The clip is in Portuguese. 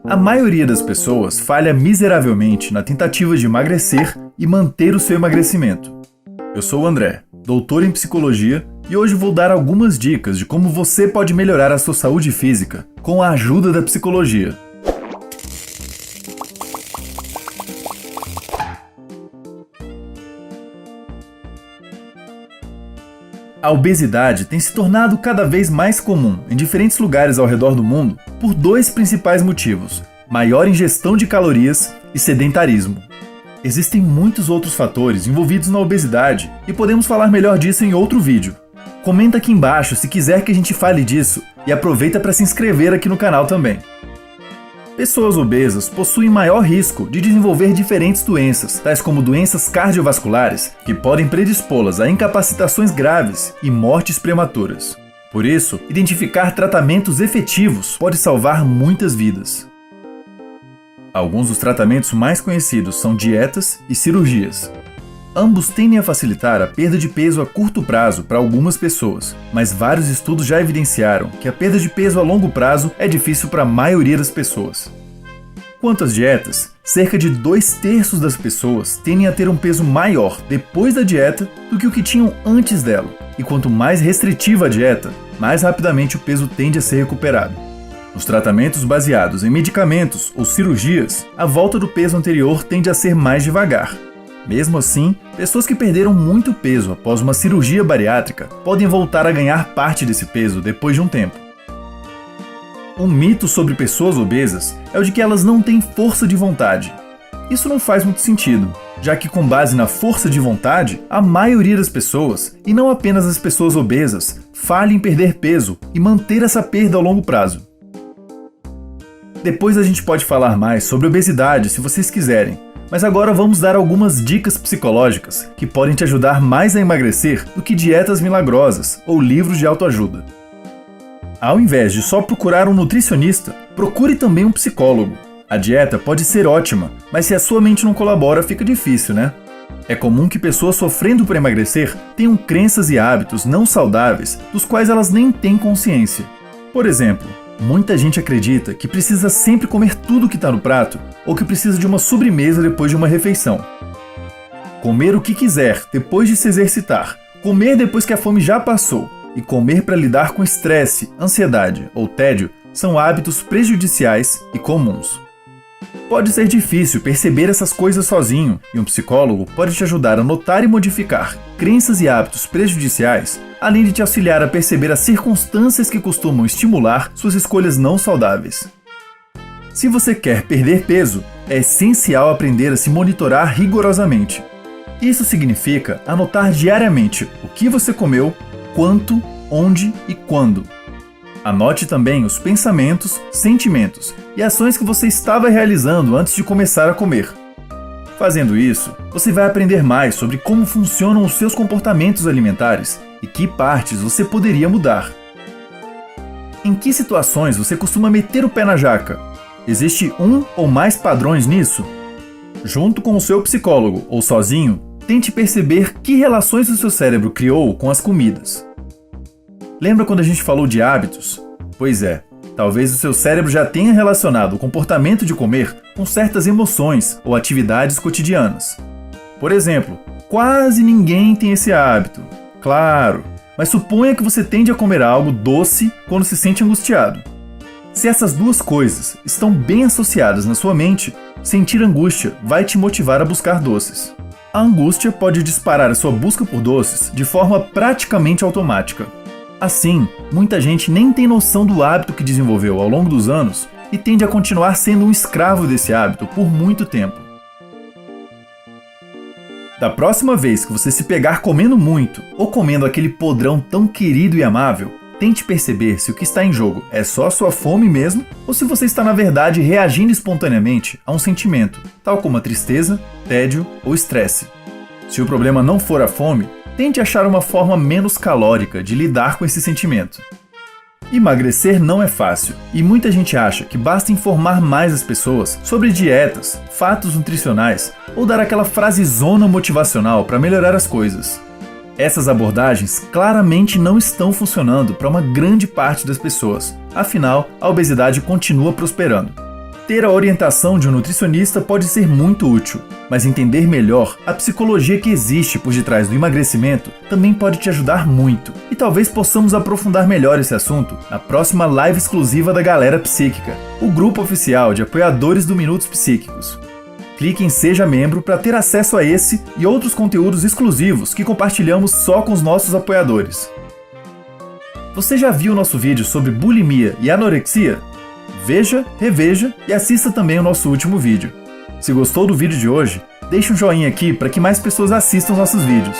A maioria das pessoas falha miseravelmente na tentativa de emagrecer e manter o seu emagrecimento. Eu sou o André, doutor em psicologia, e hoje vou dar algumas dicas de como você pode melhorar a sua saúde física com a ajuda da psicologia. A obesidade tem se tornado cada vez mais comum em diferentes lugares ao redor do mundo por dois principais motivos: maior ingestão de calorias e sedentarismo. Existem muitos outros fatores envolvidos na obesidade e podemos falar melhor disso em outro vídeo. Comenta aqui embaixo se quiser que a gente fale disso e aproveita para se inscrever aqui no canal também. Pessoas obesas possuem maior risco de desenvolver diferentes doenças, tais como doenças cardiovasculares, que podem predispô-las a incapacitações graves e mortes prematuras. Por isso, identificar tratamentos efetivos pode salvar muitas vidas. Alguns dos tratamentos mais conhecidos são dietas e cirurgias. Ambos tendem a facilitar a perda de peso a curto prazo para algumas pessoas, mas vários estudos já evidenciaram que a perda de peso a longo prazo é difícil para a maioria das pessoas. Quanto às dietas, cerca de 2/3 das pessoas tendem a ter um peso maior depois da dieta do que o que tinham antes dela, e quanto mais restritiva a dieta, mais rapidamente o peso tende a ser recuperado. Nos tratamentos baseados em medicamentos ou cirurgias, a volta do peso anterior tende a ser mais devagar. Mesmo assim, pessoas que perderam muito peso após uma cirurgia bariátrica podem voltar a ganhar parte desse peso depois de um tempo. Um mito sobre pessoas obesas é o de que elas não têm força de vontade. Isso não faz muito sentido, já que com base na força de vontade, a maioria das pessoas, e não apenas as pessoas obesas, falha em perder peso e manter essa perda ao longo prazo. Depois a gente pode falar mais sobre obesidade se vocês quiserem, mas agora vamos dar algumas dicas psicológicas que podem te ajudar mais a emagrecer do que dietas milagrosas ou livros de autoajuda. Ao invés de só procurar um nutricionista, procure também um psicólogo. A dieta pode ser ótima, mas se a sua mente não colabora, fica difícil, né? É comum que pessoas sofrendo por emagrecer tenham crenças e hábitos não saudáveis dos quais elas nem têm consciência. Por exemplo, muita gente acredita que precisa sempre comer tudo que está no prato ou que precisa de uma sobremesa depois de uma refeição. Comer o que quiser depois de se exercitar, comer depois que a fome já passou e comer para lidar com estresse, ansiedade ou tédio são hábitos prejudiciais e comuns. Pode ser difícil perceber essas coisas sozinho e um psicólogo pode te ajudar a notar e modificar crenças e hábitos prejudiciais, além de te auxiliar a perceber as circunstâncias que costumam estimular suas escolhas não saudáveis. Se você quer perder peso, é essencial aprender a se monitorar rigorosamente. Isso significa anotar diariamente o que você comeu, quanto, onde e quando. Anote também os pensamentos, sentimentos e ações que você estava realizando antes de começar a comer. Fazendo isso, você vai aprender mais sobre como funcionam os seus comportamentos alimentares e que partes você poderia mudar. Em que situações você costuma meter o pé na jaca? Existe um ou mais padrões nisso? Junto com o seu psicólogo ou sozinho, tente perceber que relações o seu cérebro criou com as comidas. Lembra quando a gente falou de hábitos? Pois é, talvez o seu cérebro já tenha relacionado o comportamento de comer com certas emoções ou atividades cotidianas. Por exemplo, quase ninguém tem esse hábito. Claro, mas suponha que você tende a comer algo doce quando se sente angustiado. Se essas duas coisas estão bem associadas na sua mente, sentir angústia vai te motivar a buscar doces. A angústia pode disparar a sua busca por doces de forma praticamente automática. Assim, muita gente nem tem noção do hábito que desenvolveu ao longo dos anos e tende a continuar sendo um escravo desse hábito por muito tempo. Da próxima vez que você se pegar comendo muito ou comendo aquele podrão tão querido e amável, tente perceber se o que está em jogo é só sua fome mesmo ou se você está na verdade reagindo espontaneamente a um sentimento, tal como a tristeza, tédio ou estresse. Se o problema não for a fome, tente achar uma forma menos calórica de lidar com esse sentimento. Emagrecer não é fácil, e muita gente acha que basta informar mais as pessoas sobre dietas, fatos nutricionais ou dar aquela frasezona motivacional para melhorar as coisas. Essas abordagens claramente não estão funcionando para uma grande parte das pessoas, afinal, a obesidade continua prosperando. Ter a orientação de um nutricionista pode ser muito útil, mas entender melhor a psicologia que existe por detrás do emagrecimento também pode te ajudar muito. E talvez possamos aprofundar melhor esse assunto na próxima live exclusiva da Galera Psíquica, o grupo oficial de apoiadores do Minutos Psíquicos. Clique em Seja Membro para ter acesso a esse e outros conteúdos exclusivos que compartilhamos só com os nossos apoiadores. Você já viu nosso vídeo sobre bulimia e anorexia? Veja, reveja e assista também o nosso último vídeo. Se gostou do vídeo de hoje, deixe um joinha aqui para que mais pessoas assistam nossos vídeos.